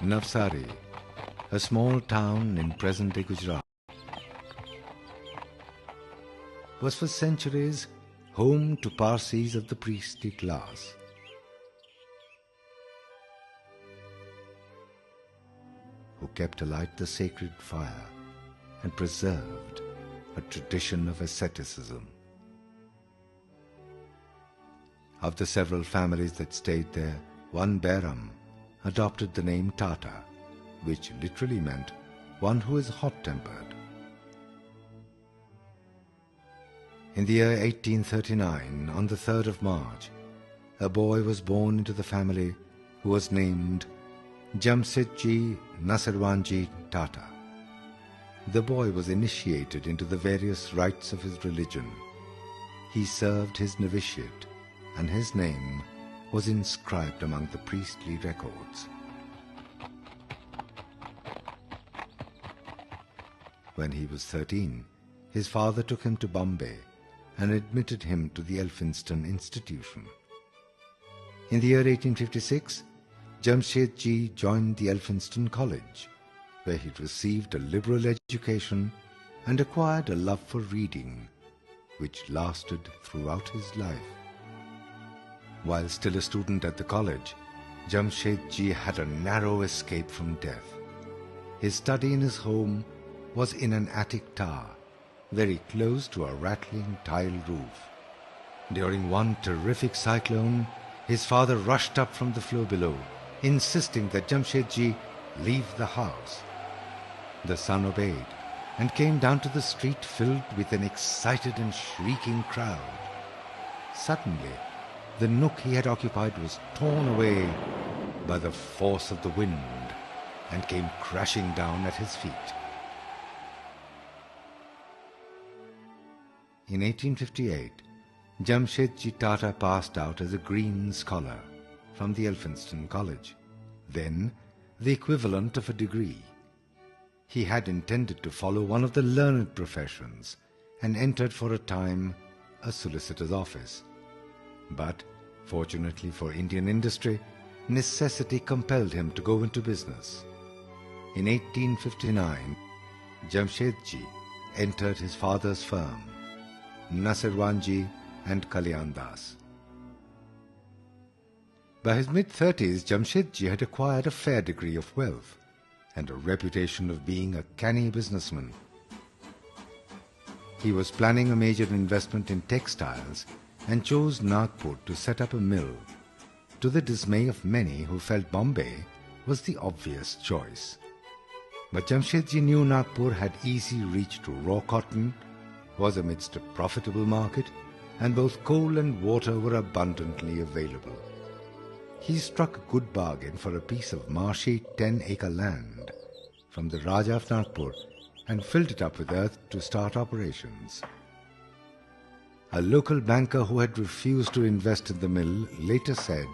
Navsari, a small town in present-day Gujarat, was for centuries home to Parsis of the priestly class. Who kept alight the sacred fire and preserved a tradition of asceticism. Of the several families that stayed there, one Bairam adopted the name Tata, which literally meant one who is hot-tempered. In the year 1839, on the 3rd of March, a boy was born into the family who was named Jamsetji Nusserwanji Tata. The boy was initiated into the various rites of his religion. He served his novitiate, and his name was inscribed among the priestly records. When he was 13, his father took him to Bombay and admitted him to the Elphinstone Institution. In the year 1856, Jamsetji joined the Elphinstone College, where he received a liberal education and acquired a love for reading, which lasted throughout his life. While still a student at the college, Jamsetji had a narrow escape from death. His study in his home was in an attic tower, very close to a rattling tile roof. During one terrific cyclone, his father rushed up from the floor below, insisting that Jamsetji leave the house. The son obeyed and came down to the street filled with an excited and shrieking crowd. Suddenly, the nook he had occupied was torn away by the force of the wind and came crashing down at his feet. In 1858, Jamsetji Tata passed out as a Green Scholar from the Elphinstone College, then the equivalent of a degree. He had intended to follow one of the learned professions and entered for a time a solicitor's office. But, fortunately for Indian industry, necessity compelled him to go into business. In 1859, Jamsetji entered his father's firm, Nusserwanji and Kalyan Das. By his mid-30s, Jamsetji had acquired a fair degree of wealth and a reputation of being a canny businessman. He was planning a major investment in textiles and chose Nagpur to set up a mill, to the dismay of many who felt Bombay was the obvious choice. But Jamsetji knew Nagpur had easy reach to raw cotton, was amidst a profitable market, and both coal and water were abundantly available. He struck a good bargain for a piece of marshy 10-acre land from the Raja of Nagpur and filled it up with earth to start operations. A local banker who had refused to invest in the mill later said,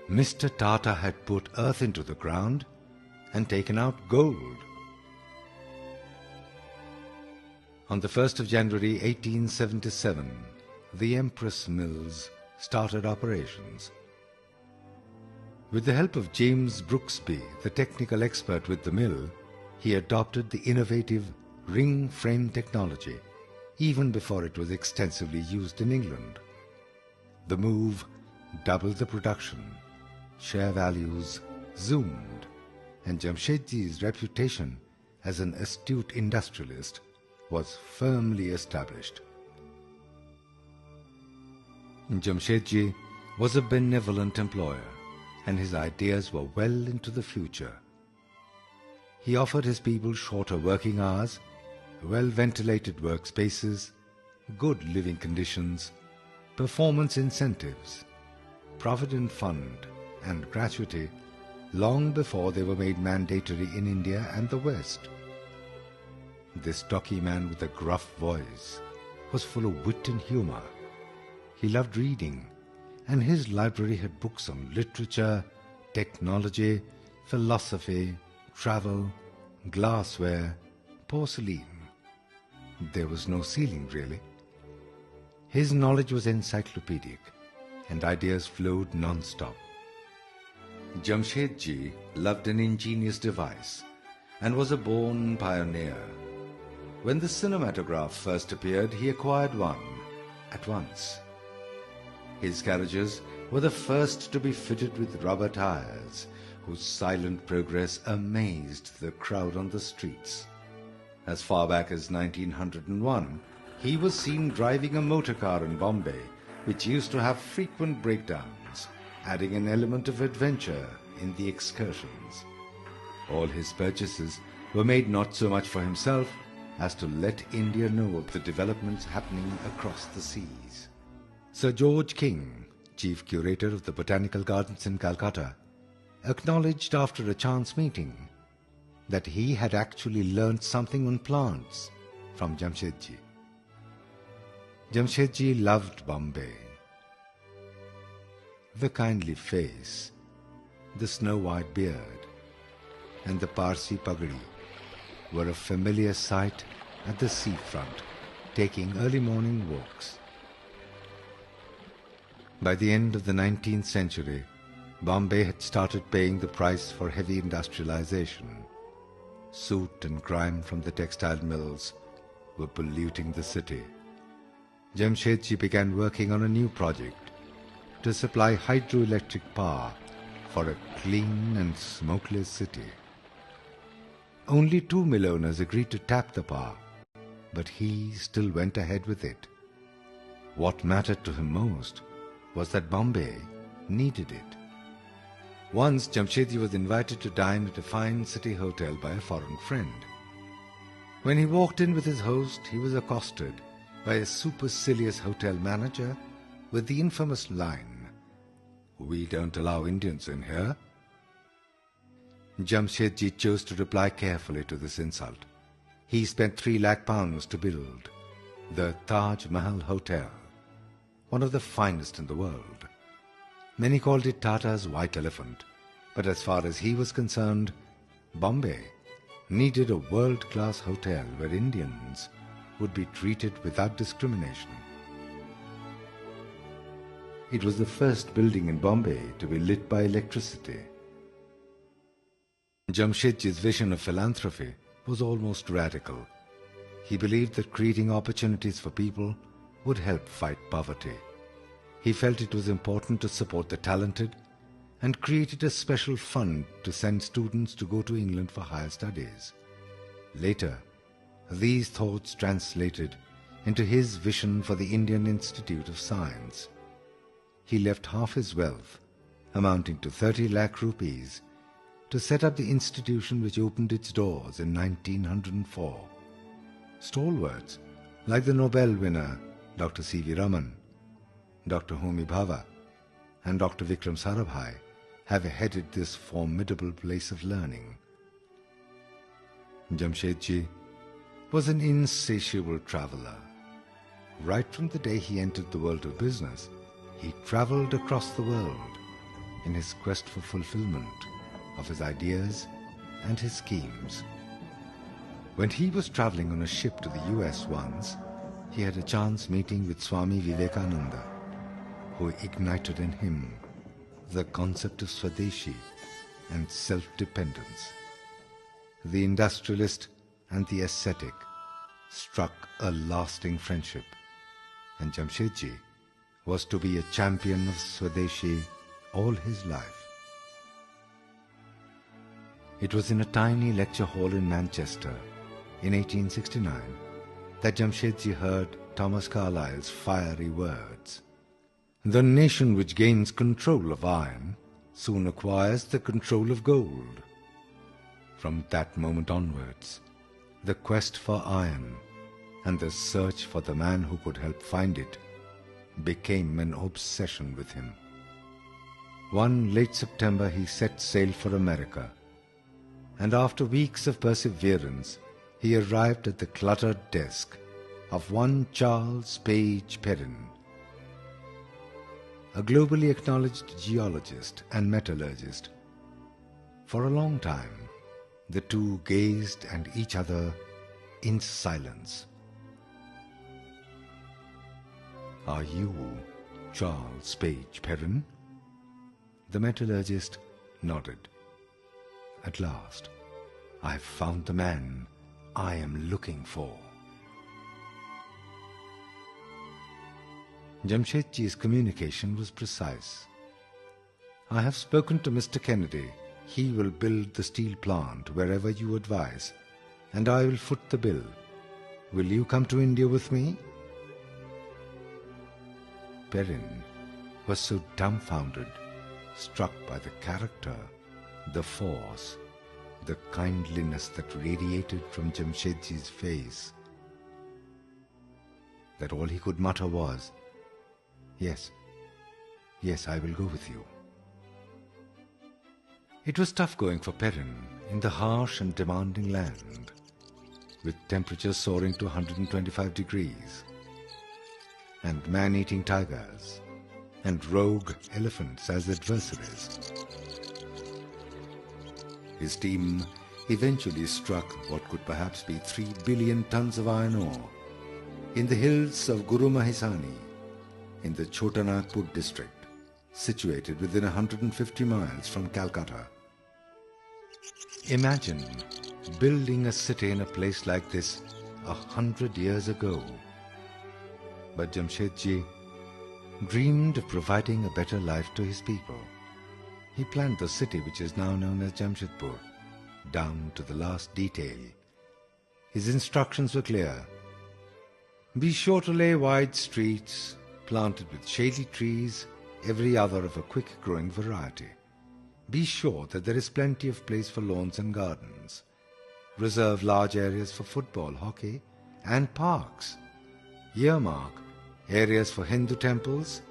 "Mr. Tata had put earth into the ground and taken out gold." On the 1st of January 1877, the Empress Mills started operations. With the help of James Brooksby, the technical expert with the mill, he adopted the innovative ring frame technology, even before it was extensively used in England. The move doubled the production, share values zoomed, and Jamsetji's reputation as an astute industrialist was firmly established. Jamsetji was a benevolent employer, and his ideas were well into the future. He offered his people shorter working hours, well-ventilated workspaces, good living conditions, performance incentives, provident fund, and gratuity long before they were made mandatory in India and the West. This stocky man with a gruff voice was full of wit and humor. He loved reading, and his library had books on literature, technology, philosophy, travel, glassware, porcelain. There was no ceiling, really. His knowledge was encyclopedic, and ideas flowed non-stop. Jamsetji loved an ingenious device and was a born pioneer. When the cinematograph first appeared, he acquired one at once. His carriages were the first to be fitted with rubber tires, whose silent progress amazed the crowd on the streets. As far back as 1901, he was seen driving a motor car in Bombay, which used to have frequent breakdowns, adding an element of adventure in the excursions. All his purchases were made not so much for himself as to let India know of the developments happening across the seas. Sir George King, chief curator of the Botanical Gardens in Calcutta, acknowledged after a chance meeting that he had actually learnt something on plants from Jamsetji. Jamsetji loved Bombay. The kindly face, the snow-white beard, and the Parsi pagadi were a familiar sight at the seafront, taking early morning walks. By the end of the 19th century, Bombay had started paying the price for heavy industrialization. Soot and grime from the textile mills were polluting the city. Jamsetji began working on a new project to supply hydroelectric power for a clean and smokeless city. Only 2 mill owners agreed to tap the power, but he still went ahead with it. What mattered to him most was that Bombay needed it. Once Jamsetji was invited to dine at a fine city hotel by a foreign friend. When he walked in with his host, he was accosted by a supercilious hotel manager with the infamous line, "We don't allow Indians in here." Jamsetji chose to reply carefully to this insult. He spent 3 lakh pounds to build the Taj Mahal Hotel, one of the finest in the world. Many called it Tata's white elephant, but as far as he was concerned, Bombay needed a world-class hotel where Indians would be treated without discrimination. It was the first building in Bombay to be lit by electricity. Jamsetji's vision of philanthropy was almost radical. He believed that creating opportunities for people would help fight poverty. He felt it was important to support the talented and created a special fund to send students to go to England for higher studies. Later, these thoughts translated into his vision for the Indian Institute of Science. He left half his wealth, amounting to 30 lakh rupees, to set up the institution which opened its doors in 1904. Stalwarts like the Nobel winner Dr. C.V. Raman, Dr. Homi Bhabha, and Dr. Vikram Sarabhai have headed this formidable place of learning. Jamsetji was an insatiable traveler. Right from the day he entered the world of business, he traveled across the world in his quest for fulfillment of his ideas and his schemes. When he was traveling on a ship to the US once, he had a chance meeting with Swami Vivekananda, who ignited in him the concept of Swadeshi and self-dependence. The industrialist and the ascetic struck a lasting friendship, and Jamsetji was to be a champion of Swadeshi all his life. It was in a tiny lecture hall in Manchester in 1869 that Jamsetji heard Thomas Carlyle's fiery words. "The nation which gains control of iron soon acquires the control of gold." From that moment onwards, the quest for iron and the search for the man who could help find it became an obsession with him. One late September he set sail for America, and after weeks of perseverance, he arrived at the cluttered desk of one Charles Page Perrin, a globally acknowledged geologist and metallurgist. For a long time, the two gazed at each other in silence. "Are you Charles Page Perrin?" The metallurgist nodded. At last, I've found the man I am looking for. Jamsetji's communication was precise. I have spoken to Mr. Kennedy. He will build the steel plant wherever you advise, and I will foot the bill. Will you come to India with me? Perrin was so dumbfounded, struck by the character, the force, the kindliness that radiated from Jamsetji's face, that all he could mutter was, "Yes, yes, I will go with you." It was tough going for Perrin in the harsh and demanding land, with temperatures soaring to 125 degrees, and man-eating tigers, and rogue elephants as adversaries. His team eventually struck what could perhaps be 3 billion tons of iron ore in the hills of Guru Mahisani in the Chota Nagpur district, situated within 150 miles from Calcutta. Imagine building a city in a place like this 100 years ago. But Jamsetji dreamed of providing a better life to his people. He planned the city which is now known as Jamshedpur, down to the last detail. His instructions were clear. Be sure to lay wide streets, planted with shady trees, every other of a quick-growing variety. Be sure that there is plenty of place for lawns and gardens. Reserve large areas for football, hockey, and parks. Earmark areas for Hindu temples,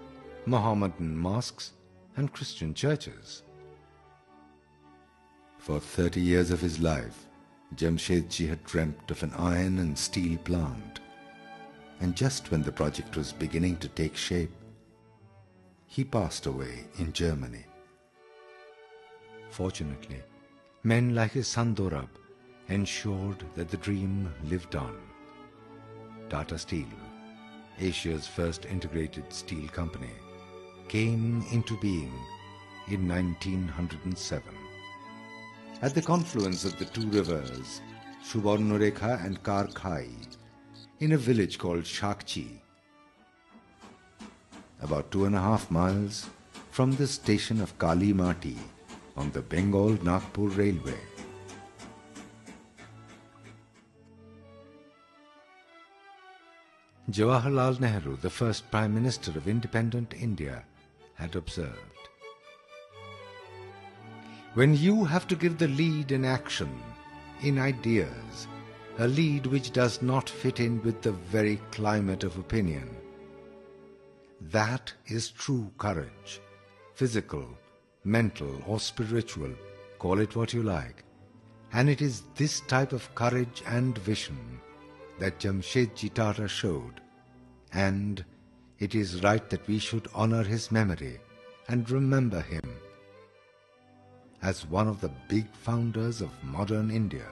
Mohammedan mosques, and Christian churches. For 30 years of his life, Jamsetji had dreamt of an iron and steel plant. And just when the project was beginning to take shape, he passed away in Germany. Fortunately, men like his son Dorab ensured that the dream lived on. Tata Steel, Asia's first integrated steel company, came into being in 1907. At the confluence of the two rivers, Subarnarekha and Karkhai, in a village called Shakchi, about 2.5 miles from the station of Kali Mati on the Bengal-Nagpur Railway. Jawaharlal Nehru, the first Prime Minister of independent India, had observed, "When you have to give the lead in action, in ideas, a lead which does not fit in with the very climate of opinion, that is true courage, physical, mental or spiritual, call it what you like. And it is this type of courage and vision that Jamsetji Tata showed, and it is right that we should honor his memory and remember him as one of the big founders of modern India."